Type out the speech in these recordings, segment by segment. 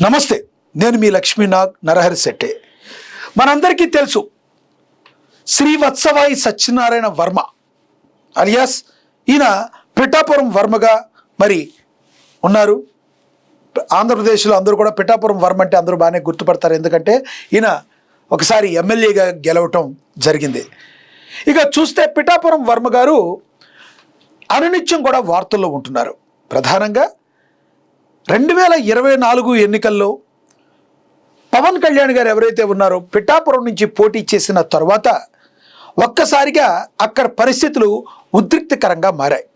నమస్తే, నేను మీ లక్ష్మీనాగ్ నరహరి శెట్టే. మనందరికీ తెలుసు శ్రీవత్సవాయి సత్యనారాయణ వర్మ అలియాస్ ఈయన పిఠాపురం వర్మగా మరి ఉన్నారు. ఆంధ్రప్రదేశ్లో అందరూ కూడా పిఠాపురం వర్మ అంటే అందరూ బాగానే గుర్తుపడతారు, ఎందుకంటే ఈయన ఒకసారి ఎమ్మెల్యేగా గెలవటం జరిగింది. ఇక చూస్తే పిఠాపురం వర్మ గారు అనునిత్యం కూడా వార్తల్లో ఉంటున్నారు. ప్రధానంగా 2024 ఎన్నికల్లో పవన్ కళ్యాణ్ గారు ఎవరైతే ఉన్నారో పిఠాపురం నుంచి పోటీ చేసిన తర్వాత ఒక్కసారిగా అక్కడ పరిస్థితులు ఉద్రిక్తకరంగా మారాయి.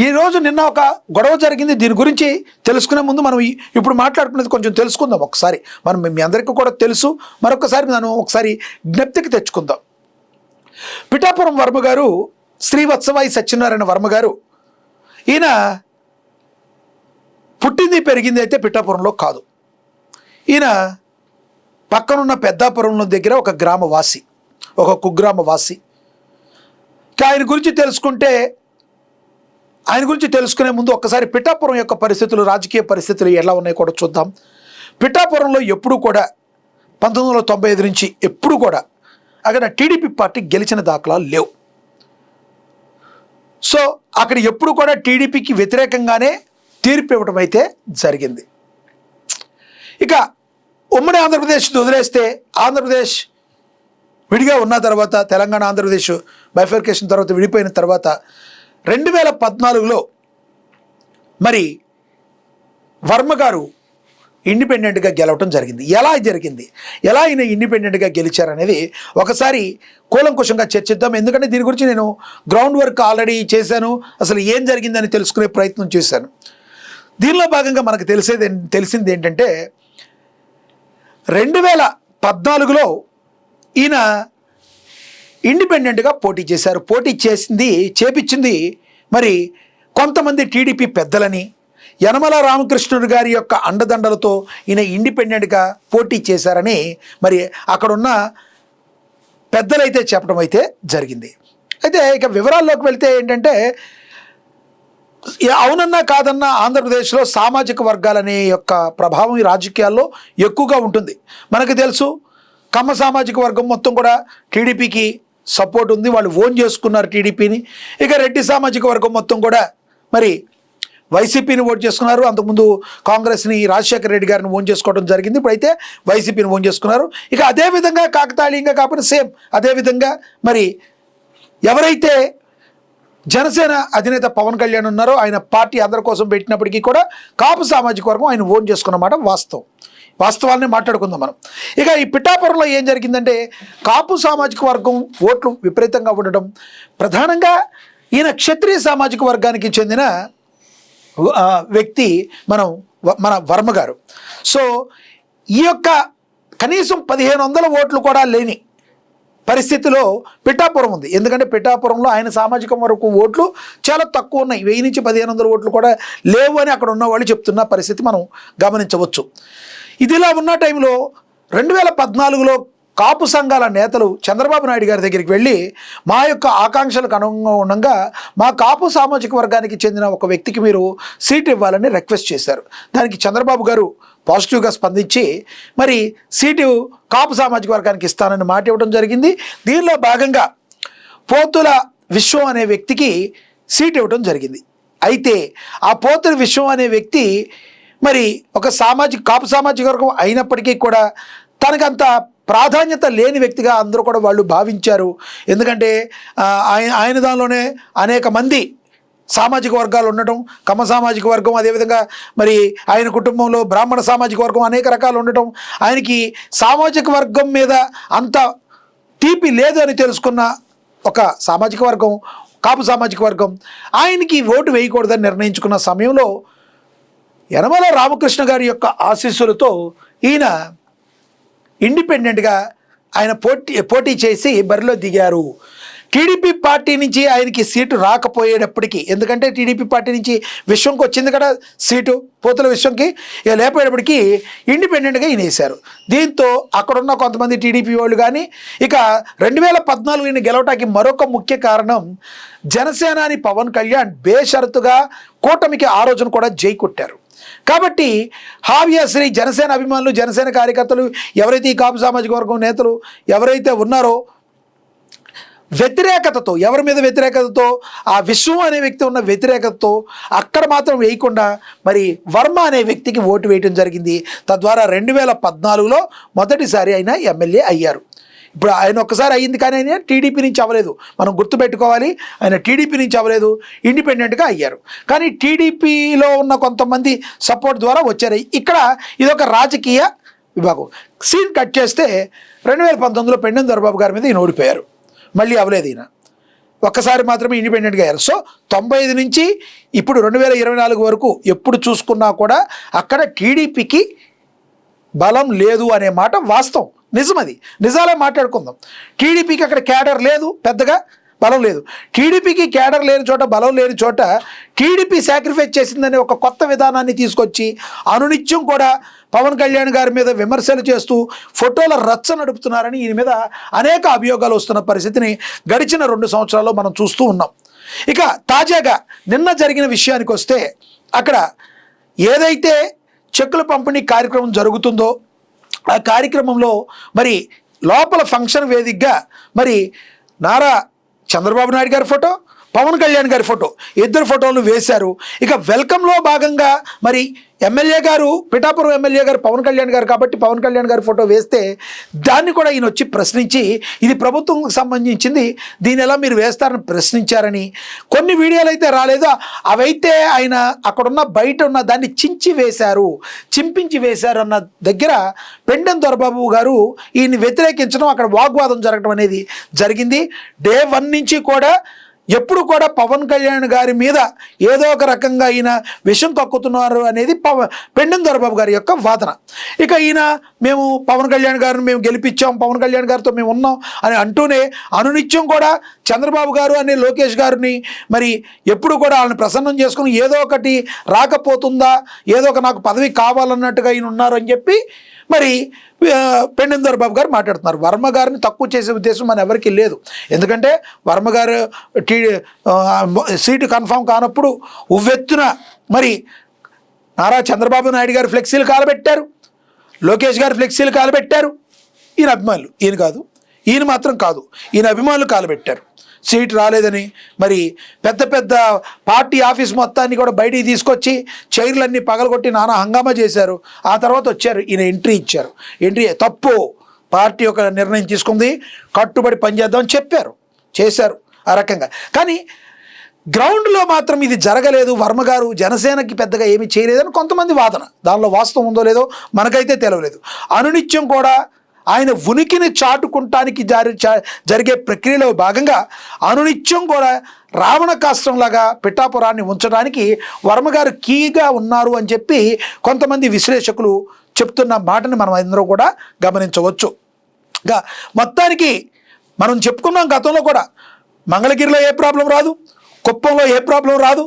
ఈరోజు నిన్న ఒక గొడవ జరిగింది. దీని గురించి తెలుసుకునే ముందు మనం ఇప్పుడు మాట్లాడుకునేది కొంచెం తెలుసుకుందాం. ఒకసారి మనం మీ అందరికీ కూడా తెలుసు, మరొకసారి మనం ఒకసారి జ్ఞప్తికి తెచ్చుకుందాం. పిఠాపురం వర్మ గారు శ్రీవత్సవాయి సత్యనారాయణ వర్మ గారు ఈయన పుట్టింది పెరిగింది అయితే పిఠాపురంలో కాదు. ఈయన పక్కనున్న పెద్దాపురంలో దగ్గర ఒక గ్రామవాసి, ఒక కుగ్రామవాసి. ఆయన గురించి తెలుసుకునే ముందు ఒక్కసారి పిఠాపురం యొక్క పరిస్థితులు, రాజకీయ పరిస్థితులు ఎలా ఉన్నాయో కూడా చూద్దాం. పిఠాపురంలో ఎప్పుడు కూడా 1995 నుంచి ఎప్పుడు కూడా అక్కడ టీడీపీ పార్టీ గెలిచిన దాఖలాలు లేవు. సో అక్కడ ఎప్పుడు కూడా టీడీపీకి వ్యతిరేకంగానే తీర్పు ఇవ్వడం అయితే జరిగింది. ఇక ఉమ్మడి ఆంధ్రప్రదేశ్ వదిలేస్తే, ఆంధ్రప్రదేశ్ విడిగా ఉన్న తర్వాత, తెలంగాణ ఆంధ్రప్రదేశ్ బైఫర్కేషన్ తర్వాత విడిపోయిన తర్వాత 2014లో మరి వర్మ గారు ఇండిపెండెంట్గా గెలవటం జరిగింది. ఎలా ఆయన ఇండిపెండెంట్గా గెలిచారనేది ఒకసారి కూలంకుషంగా చర్చిద్దాం. ఎందుకంటే దీని గురించి నేను గ్రౌండ్ వర్క్ ఆల్రెడీ చేశాను, అసలు ఏం జరిగిందని తెలుసుకునే ప్రయత్నం చేశాను. దీనిలో భాగంగా మనకు తెలిసింది ఏంటంటే 2014లో ఈయన ఇండిపెండెంట్గా పోటీ చేశారు. చేపించింది మరి కొంతమంది టీడీపీ పెద్దలని, యనమల రామకృష్ణుడు గారి యొక్క అండదండలతో ఈయన ఇండిపెండెంట్గా పోటీ చేశారని మరి అక్కడున్న పెద్దలైతే చెప్పడం అయితే జరిగింది. అయితే ఇక వివరాల్లోకి వెళ్తే ఏంటంటే, అవునన్నా కాదన్నా ఆంధ్రప్రదేశ్లో సామాజిక వర్గాలనే యొక్క ప్రభావం ఈ రాజకీయాల్లో ఎక్కువగా ఉంటుంది. మనకు తెలుసు కమ్మ సామాజిక వర్గం మొత్తం కూడా టీడీపీకి సపోర్ట్ ఉంది, వాళ్ళు ఓన్ చేసుకున్నారు టీడీపీని. ఇక రెడ్డి సామాజిక వర్గం మొత్తం కూడా మరి వైసీపీని ఓన్ చేసుకున్నారు. అంతకుముందు కాంగ్రెస్ని, రాజశేఖర రెడ్డి గారిని ఓన్ చేసుకోవడం జరిగింది. ఇప్పుడైతే వైసీపీని ఓన్ చేసుకున్నారు. ఇక అదేవిధంగా కాకతాళీయంగా కాకపోతే సేమ్ అదేవిధంగా మరి ఎవరైతే జనసేన అధినేత పవన్ కళ్యాణ్ ఉన్నారో, ఆయన పార్టీ అందరి కోసం పెట్టినప్పటికీ కూడా కాపు సామాజిక వర్గం ఆయన ఓన్ చేసుకున్నమాట వాస్తవాన్ని మాట్లాడుకుందాం మనం. ఇక ఈ పిఠాపురంలో ఏం జరిగిందంటే, కాపు సామాజిక వర్గం ఓట్లు విపరీతంగా ఉండడం, ప్రధానంగా ఈయన క్షత్రియ సామాజిక వర్గానికి చెందిన వ్యక్తి మన వర్మ గారు. సో ఈ యొక్క కనీసం 1500 ఓట్లు కూడా లేని పరిస్థితిలో పిఠాపురం ఉంది. ఎందుకంటే పిఠాపురంలో ఆయన సామాజిక వర్గం ఓట్లు చాలా తక్కువ ఉన్నాయి. 1000 నుంచి 1500 ఓట్లు కూడా లేవు అని అక్కడ ఉన్న వాళ్ళు చెప్తున్న పరిస్థితి మనం గమనించవచ్చు. ఇదిలా ఉన్న టైంలో 2014లో కాపు సంఘాల నేతలు చంద్రబాబు నాయుడు గారి దగ్గరికి వెళ్ళి మా యొక్క ఆకాంక్షలకు అనుగుణంగా మా కాపు సామాజిక వర్గానికి చెందిన ఒక వ్యక్తికి మీరు సీట్ ఇవ్వాలని రిక్వెస్ట్ చేశారు. దానికి చంద్రబాబు గారు పాజిటివ్గా స్పందించి మరి సీటు కాపు సామాజిక వర్గానికి ఇస్తానని మాట ఇవ్వడం జరిగింది. దీనిలో భాగంగా పోతుల విశ్వం అనే వ్యక్తికి సీట్ ఇవ్వడం జరిగింది. అయితే ఆ పోతుల విశ్వం అనే వ్యక్తి మరి ఒక కాపు సామాజిక వర్గం అయినప్పటికీ కూడా తనకంత ప్రాధాన్యత లేని వ్యక్తిగా అందరూ కూడా వాళ్ళు భావించారు. ఎందుకంటే ఆయన దానిలోనే అనేక మంది సామాజిక వర్గాలు ఉండటం, కమ్మ సామాజిక వర్గం, అదేవిధంగా మరి ఆయన కుటుంబంలో బ్రాహ్మణ సామాజిక వర్గం అనేక రకాలు ఉండటం, ఆయనకి సామాజిక వర్గం మీద అంత తీపి లేదు అని తెలుసుకున్న ఒక సామాజిక వర్గం, కాపు సామాజిక వర్గం ఆయనకి ఓటు వేయకూడదని నిర్ణయించుకున్న సమయంలో యనమల రామకృష్ణ గారి యొక్క ఆశీస్సులతో ఈయన ఇండిపెండెంట్గా ఆయన పోటీ చేసి బరిలో దిగారు. టీడీపీ పార్టీ నుంచి ఆయనకి సీటు రాకపోయేటప్పటికీ, ఎందుకంటే టీడీపీ పార్టీ నుంచి విశ్వంకి వచ్చింది కదా సీటు, పోతుల విశ్వంకి లేకపోయేటప్పటికీ ఇండిపెండెంట్గా ఈయన వేశారు. దీంతో అక్కడున్న కొంతమంది టీడీపీ వాళ్ళు కానీ, ఇక 2014 ఈయన గెలవటానికి మరొక ముఖ్య కారణం జనసేనాని పవన్ కళ్యాణ్ బేషరతుగా కూటమికి ఆ రోజున కూడా జై కొట్టారు. కాబట్టి ఆబ్వియస్లీ జనసేన అభిమానులు, జనసేన కార్యకర్తలు, ఎవరైతే ఈ కాపు సామాజిక వర్గం నేతలు ఎవరైతే ఉన్నారో వ్యతిరేకతతో, ఎవరి మీద వ్యతిరేకతతో, ఆ విశ్వం అనే వ్యక్తి ఉన్న వ్యతిరేకతతో అక్కడ మాత్రం వేయకుండా మరి వర్మ అనే వ్యక్తికి ఓటు వేయటం జరిగింది. తద్వారా 2014లో మొదటిసారి ఆయన ఎమ్మెల్యే అయ్యారు. ఇప్పుడు ఆయన ఒక్కసారి అయ్యింది, కానీ ఆయన టీడీపీ నుంచి అవ్వలేదు. మనం గుర్తుపెట్టుకోవాలి, ఆయన టీడీపీ నుంచి అవ్వలేదు, ఇండిపెండెంట్గా అయ్యారు. కానీ టీడీపీలో ఉన్న కొంతమంది సపోర్ట్ ద్వారా వచ్చారు. ఇక్కడ ఇదొక రాజకీయ విభాగం. సీన్ కట్ చేస్తే 2019లో పెండెం దొరబాబు గారి మీద ఈయన ఓడిపోయారు. మళ్ళీ అవ్వలేదు, ఈయన ఒక్కసారి మాత్రమే ఇండిపెండెంట్గా అయ్యారు. సో 95 నుంచి ఇప్పుడు 2024 వరకు ఎప్పుడు చూసుకున్నా కూడా అక్కడ టీడీపీకి బలం లేదు అనే మాట వాస్తవం, నిజం. అది నిజాలే మాట్లాడుకుందాం. టీడీపీకి అక్కడ క్యాడర్ లేదు, పెద్దగా బలం లేదు. టీడీపీకి క్యాడర్ లేని చోట, బలం లేని చోట టీడీపీ సాక్రిఫైస్ చేసిందనే ఒక కొత్త విధానాన్ని తీసుకొచ్చి అనునిత్యం కూడా పవన్ కళ్యాణ్ గారి మీద విమర్శలు చేస్తూ ఫోటోల రచ్చ నడుపుతున్నారని ఈయన మీద అనేక అభియోగాలు వస్తున్న పరిస్థితిని గడిచిన 2 సంవత్సరాల్లో మనం చూస్తూ ఉన్నాం. ఇక తాజాగా నిన్న జరిగిన విషయానికి వస్తే, అక్కడ ఏదైతే చెక్కుల పంపిణీ కార్యక్రమం జరుగుతుందో ఆ కార్యక్రమంలో మరి లోపల ఫంక్షన్ వేదికగా మరి నారా చంద్రబాబు నాయుడు గారి ఫోటో, పవన్ కళ్యాణ్ గారి ఫోటో, ఇద్దరు ఫోటోలు వేశారు. ఇక వెల్కమ్లో భాగంగా మరి ఎమ్మెల్యే గారు, పిఠాపురం ఎమ్మెల్యే గారు పవన్ కళ్యాణ్ గారు కాబట్టి పవన్ కళ్యాణ్ గారి ఫోటో వేస్తే దాన్ని కూడా ఈయన వచ్చి ప్రశ్నించి ఇది ప్రభుత్వంకి సంబంధించింది, దీని ఎలా మీరు వేస్తారని ప్రశ్నించారని, కొన్ని వీడియోలు అయితే రాలేదు, అవైతే ఆయన అక్కడున్న బయట ఉన్న దాన్ని చింపించి వేశారు అన్న దగ్గర పెండెం దొరబాబు గారు ఈయన్ని వ్యతిరేకించడం, అక్కడ వాగ్వాదం జరగడం అనేది జరిగింది. డే 1 నుంచి కూడా ఎప్పుడు కూడా పవన్ కళ్యాణ్ గారి మీద ఏదో ఒక రకంగా ఈయన విషం కక్కుతున్నారు అనేది పెండెం దొరబాబు గారి యొక్క వాదన. ఇక ఈయన మేము పవన్ కళ్యాణ్ గారిని మేము గెలిపించాం, పవన్ కళ్యాణ్ గారితో మేము ఉన్నాం అని అంటూనే అనునిత్యం కూడా చంద్రబాబు గారు అనే లోకేష్ గారిని మరి ఎప్పుడు కూడా వాళ్ళని ప్రసన్నం చేసుకుని ఏదో ఒకటి రాకపోతుందా, ఏదో ఒక నాకు పదవి కావాలన్నట్టుగా ఈయన ఉన్నారు అని చెప్పి మరి పెండెం దొరబాబు గారు మాట్లాడుతున్నారు. వర్మ గారిని తక్కువ చేసే ఉద్దేశం మన ఎవరికి లేదు. ఎందుకంటే వర్మ గారు సీటు కన్ఫామ్ కానప్పుడు ఉవ్వెత్తున మరి నారా చంద్రబాబు నాయుడు గారు ఫ్లెక్సీలు కాలబెట్టారు, లోకేష్ గారు ఫ్లెక్సీలు కాలబెట్టారు. ఈయన అభిమానులు, ఈయన కాదు, ఈయన మాత్రం కాదు, ఈయన అభిమానులు కాలబెట్టారు. సీట్ రాలేదని మరి పెద్ద పెద్ద పార్టీ ఆఫీస్ మొత్తాన్ని కూడా బయటికి తీసుకొచ్చి చైర్లన్నీ పగలగొట్టి నానా హంగామా చేశారు. ఆ తర్వాత వచ్చారు, ఈయన ఎంట్రీ ఇచ్చారు. ఎంట్రీ తప్పు, పార్టీ ఒక నిర్ణయం తీసుకుంది, కట్టుబడి పనిచేద్దామని చేశారు ఆ రకంగా. కానీ గ్రౌండ్లో మాత్రం ఇది జరగలేదు, వర్మ గారు జనసేనకి పెద్దగా ఏమీ చేయలేదని కొంతమంది వాదన. దానిలో వాస్తవం ఉందో లేదో మనకైతే తెలియలేదు. అనునిత్యం కూడా ఆయన ఉనికిని చాటుకుంటానికి జరిగే ప్రక్రియలో భాగంగా అనునిత్యం కూడా రావణ కాష్టంలాగా పిఠాపురాన్ని ఉంచడానికి వర్మ గారు కీగా ఉన్నారు అని చెప్పి కొంతమంది విశ్లేషకులు చెప్తున్న మాటని మనం అందరూ కూడా గమనించవచ్చు. ఇంకా మొత్తానికి మనం చెప్పుకున్నాం గతంలో కూడా, మంగళగిరిలో ఏ ప్రాబ్లం రాదు, కుప్పంలో ఏ ప్రాబ్లం రాదు,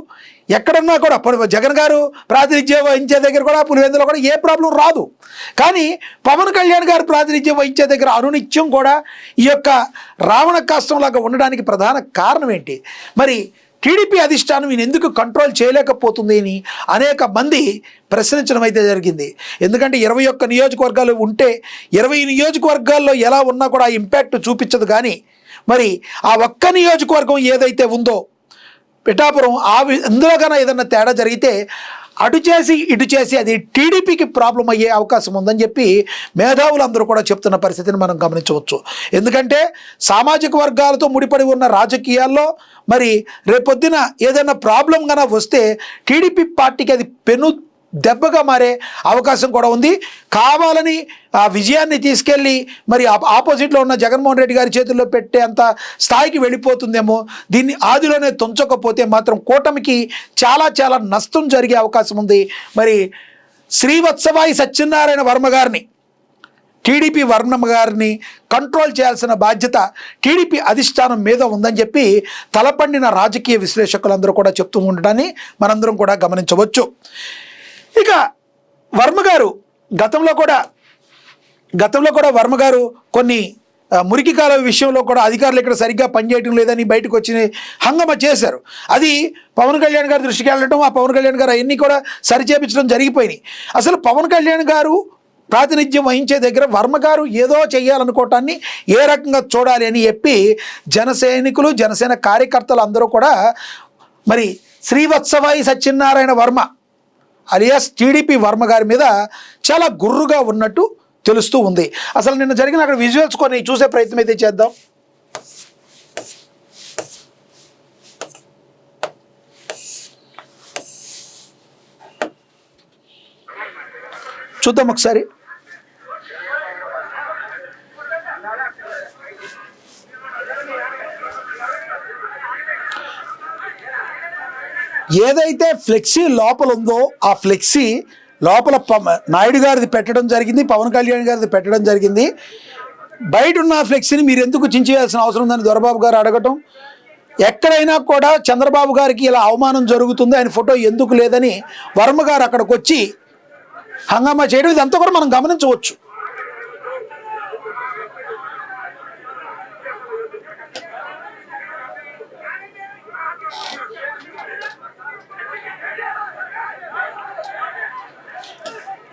ఎక్కడన్నా కూడా జగన్ గారు ప్రాతినిధ్యం వహించే దగ్గర కూడా పులివెందులో కూడా ఏ ప్రాబ్లం రాదు. కానీ పవన్ కళ్యాణ్ గారు ప్రాతినిధ్యం వహించే దగ్గర అనునిత్యం కూడా ఈ యొక్క రావణ కాష్టంలాగా ఉండడానికి ప్రధాన కారణం ఏంటి? మరి టీడీపీ అధిష్టానం ఈయన ఎందుకు కంట్రోల్ చేయలేకపోతుంది అని అనేక మంది ప్రశ్నించడం అయితే జరిగింది. ఎందుకంటే 21 నియోజకవర్గాలు ఉంటే 20 నియోజకవర్గాల్లో ఎలా ఉన్నా కూడా ఆ ఇంపాక్ట్ చూపించదు. కానీ మరి ఆ ఒక్క నియోజకవర్గం ఏదైతే ఉందో పిఠాపురం, అందులో కన్నా ఏదన్నా తేడా జరిగితే అటు చేసి ఇటు చేసి అది టీడీపీకి ప్రాబ్లం అయ్యే అవకాశం ఉందని చెప్పి మేధావులు అందరూ కూడా చెప్తున్న పరిస్థితిని మనం గమనించవచ్చు. ఎందుకంటే సామాజిక వర్గాలతో ముడిపడి ఉన్న రాజకీయాల్లో మరి రేపొద్దున ఏదైనా ప్రాబ్లం కన్నా వస్తే టీడీపీ పార్టీకి అది పెను దెబ్బగా మారే అవకాశం కూడా ఉంది. కావాలని ఆ విజయాన్ని తీసుకెళ్ళి మరి ఆపోజిట్లో ఉన్న జగన్మోహన్ రెడ్డి గారి చేతుల్లో పెట్టే అంత స్థాయికి వెళ్ళిపోతుందేమో. దీన్ని ఆదిలోనే తుంచకపోతే మాత్రం కూటమికి చాలా చాలా నష్టం జరిగే అవకాశం ఉంది. మరి శ్రీవత్సవాయి సత్యనారాయణ వర్మ గారిని, టీడీపీ వర్మ గారిని కంట్రోల్ చేయాల్సిన బాధ్యత టీడీపీ అధిష్టానం మీద ఉందని చెప్పి తలపండిన రాజకీయ విశ్లేషకులందరూ కూడా చెప్తూ ఉండడాన్ని మనందరం కూడా గమనించవచ్చు. ఇక వర్మ గారు గతంలో కూడా వర్మ గారు కొన్ని మురికి కాలువ విషయంలో కూడా అధికారులు ఇక్కడ సరిగ్గా పనిచేయడం లేదని బయటకు వచ్చి హంగమ చేశారు. అది పవన్ కళ్యాణ్ గారి దృష్టికి వెళ్ళడం, ఆ పవన్ కళ్యాణ్ గారు అవన్నీ కూడా సరిచేపించడం జరిగిపోయినాయి. అసలు పవన్ కళ్యాణ్ గారు ప్రాతినిధ్యం వహించే దగ్గర వర్మ గారు ఏదో చేయాలనుకోవటాన్ని ఏ రకంగా చూడాలి అని చెప్పి జన సైనికులు, జనసేన కార్యకర్తలు అందరూ కూడా మరి శ్రీవత్సవాయి సత్యనారాయణ వర్మ అలియాస్ టీడీపీ వర్మ గారి మీద చాలా గుర్రుగా ఉన్నట్టు తెలుస్తూ ఉంది. అసలు నిన్న జరిగిన అక్కడ విజువల్స్ కొన్ని చూసే ప్రయత్నం అయితే చేద్దాం. చూద్దాం ఒకసారి. ఏదైతే ఫ్లెక్సీ లోపల ఉందో ఆ ఫ్లెక్సీ లోపల నాయుడు గారిది పెట్టడం జరిగింది, పవన్ కళ్యాణ్ గారిది పెట్టడం జరిగింది. బయట ఉన్న ఫ్లెక్సీని మీరు ఎందుకు చించేయాల్సిన అవసరం ఉందని దొరబాబు గారు అడగటం, ఎక్కడైనా కూడా చంద్రబాబు గారికి ఇలా అవమానం జరుగుతుంది, ఆయన ఫోటో ఎందుకు లేదని వర్మ గారు అక్కడికి వచ్చి హంగామా చేయడం, ఇదంతా కూడా మనం గమనించవచ్చు.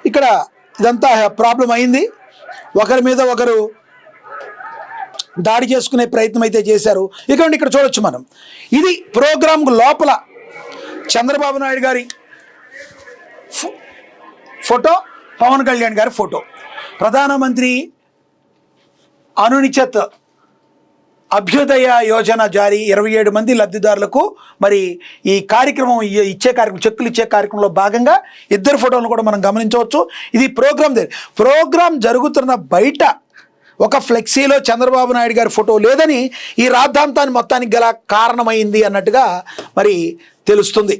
ఇక్కడ ఇదంతా ప్రాబ్లం అయింది. ఒకరి మీద ఒకరు దాడి చేసుకునే ప్రయత్నం అయితే చేశారు. ఇక్కడ చూడొచ్చు మనం, ఇది ప్రోగ్రామ్ లోపల చంద్రబాబు నాయుడు గారి ఫోటో, పవన్ కళ్యాణ్ గారి ఫోటో. ప్రధానమంత్రి అనునిచిత్ అభ్యుదయ యోజన జారీ 27 మంది లబ్ధిదారులకు మరి ఈ కార్యక్రమం చెక్కులు ఇచ్చే కార్యక్రమంలో భాగంగా ఇద్దరు ఫోటోలను కూడా మనం గమనించవచ్చు. ఇది ప్రోగ్రామ్ జరుగుతున్న బయట ఒక ఫ్లెక్సీలో చంద్రబాబు నాయుడు గారి ఫోటో లేదని ఈ రాద్ధాంతాన్ని మొత్తానికి గల కారణమైంది అన్నట్టుగా మరి తెలుస్తుంది.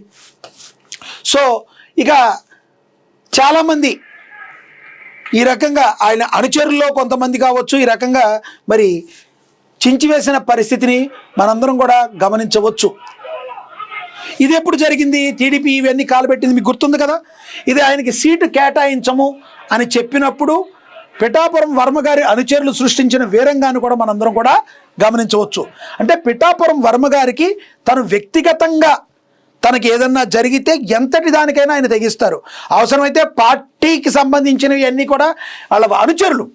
సో ఇక చాలామంది ఈ రకంగా ఆయన అనుచరుల్లో కొంతమంది కావచ్చు ఈ రకంగా మరి చించివేసిన పరిస్థితిని మనందరం కూడా గమనించవచ్చు. ఇది ఎప్పుడు జరిగింది? టీడీపీ ఇవన్నీ కాలబెట్టింది మీకు గుర్తుంది కదా. ఇది ఆయనకి సీటు కేటాయించము అని చెప్పినప్పుడు పిఠాపురం వర్మ గారి అనుచరులు సృష్టించిన వీరంగాన్ని కూడా మనందరం కూడా గమనించవచ్చు. అంటే పిఠాపురం వర్మ గారికి తను వ్యక్తిగతంగా తనకి ఏదన్నా జరిగితే ఎంతటి దానికైనా ఆయన తెగిస్తారు. అవసరమైతే పార్టీకి సంబంధించినవి అన్నీ కూడా వాళ్ళ అనుచరులు,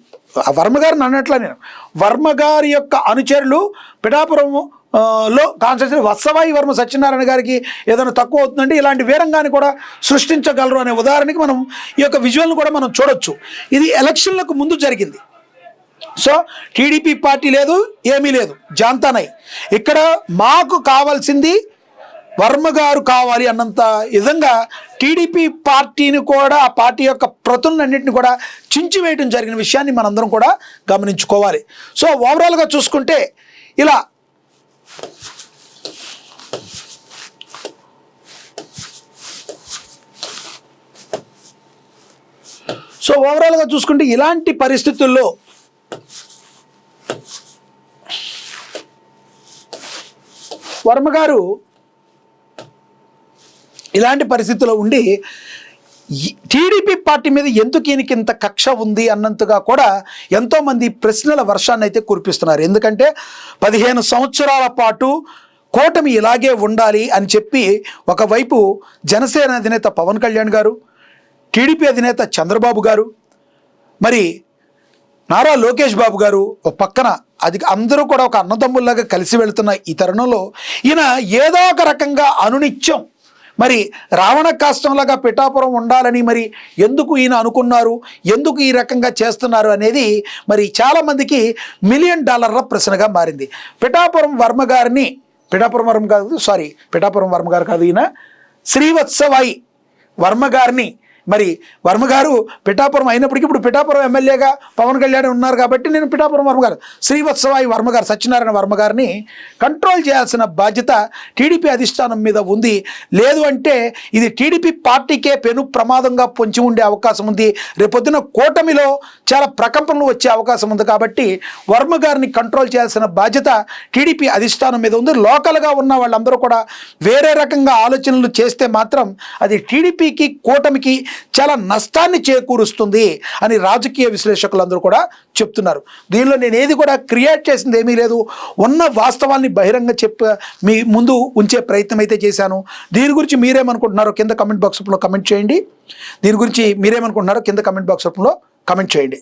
వర్మ గారిని అన్నట్ల నేను వర్మ గారి యొక్క అనుచరులు పిఠాపురం లో కాన్స్టిట్యూన్సీ వత్సవాయి వర్మ సత్యనారాయణ గారికి ఏదైనా తక్కువ అవుతుందంటే ఇలాంటి వీరంగాన్ని కూడా సృష్టించగలరు అనే ఉదాహరణకి మనం ఈ యొక్క విజువల్ని కూడా మనం చూడొచ్చు. ఇది ఎలక్షన్లకు ముందు జరిగింది. సో టీడీపీ పార్టీ లేదు, ఏమీ లేదు, జాంతానాయ్. ఇక్కడ మాకు కావాల్సింది వర్మ గారు కావాలి అన్నంత విధంగా టీడీపీ పార్టీని కూడా, ఆ పార్టీ యొక్క ప్రతులన్నింటినీ కూడా చించివేయడం జరిగిన విషయాన్ని మనందరం కూడా గమనించుకోవాలి. సో ఓవరాల్గా చూసుకుంటే ఇలా ఇలాంటి పరిస్థితుల్లో వర్మ గారు ఇలాంటి పరిస్థితుల్లో ఉండి టీడీపీ పార్టీ మీద ఎందుకు ఈయనకి ఇంత కక్ష ఉంది అన్నంతగా కూడా ఎంతోమంది ప్రశ్నల వర్షాన్ని అయితే కురిపిస్తున్నారు. ఎందుకంటే 15 సంవత్సరాల పాటు కూటమి ఇలాగే ఉండాలి అని చెప్పి ఒకవైపు జనసేన అధినేత పవన్ కళ్యాణ్ గారు, టీడీపీ అధినేత చంద్రబాబు గారు, మరి నారా లోకేష్ బాబు గారు ఒక పక్కన అది అందరూ కూడా ఒక అన్నదమ్ముల్లాగా కలిసి వెళుతున్న ఈ తరుణంలో ఈయన ఏదో ఒక రకంగా అనునిత్యం మరి రావణ కాష్టంలాగా పిఠాపురం ఉండాలని మరి ఎందుకు ఈయన అనుకున్నారు, ఎందుకు ఈ రకంగా చేస్తున్నారు అనేది మరి చాలామందికి $1 మిలియన్ ప్రశ్నగా మారింది. పిఠాపురం వర్మ గారు కాదు, ఈయన శ్రీవత్సవాయి వర్మ గారిని మరి వర్మ గారు పిఠాపురం అయినప్పటికీ ఇప్పుడు పిఠాపురం ఎమ్మెల్యేగా పవన్ కళ్యాణ్ ఉన్నారు కాబట్టి నేను పిఠాపురం వర్మ గారు శ్రీవత్సవాయి వర్మ గారు సత్యనారాయణ వర్మ గారిని కంట్రోల్ చేయాల్సిన బాధ్యత టీడీపీ అధిష్టానం మీద ఉంది. లేదు అంటే ఇది టీడీపీ పార్టీకే పెను ప్రమాదంగా పొంచి ఉండే అవకాశం ఉంది. రేపొద్దున కూటమిలో చాలా ప్రకంపనలు వచ్చే అవకాశం ఉంది. కాబట్టి వర్మ గారిని కంట్రోల్ చేయాల్సిన బాధ్యత టీడీపీ అధిష్టానం మీద ఉంది. లోకల్గా ఉన్న వాళ్ళందరూ కూడా వేరే రకంగా ఆలోచనలు చేస్తే మాత్రం అది టీడీపీకి కూటమికి చాలా నష్టాన్ని చేకూరుస్తుంది అని రాజకీయ విశ్లేషకులందరూ కూడా చెప్తున్నారు. దీనిలో నేను ఏది కూడా క్రియేట్ చేసింది ఏమీ లేదు, ఉన్న వాస్తవాన్ని బహిరంగ మీ ముందు ఉంచే ప్రయత్నం అయితే చేశాను. దీని గురించి మీరేమనుకుంటున్నారో కింద కమెంట్ బాక్స్ రూపంలో కమెంట్ చేయండి. దీని గురించి మీరేమనుకుంటున్నారో కింద కమెంట్ బాక్స్ రూపంలో కమెంట్ చేయండి.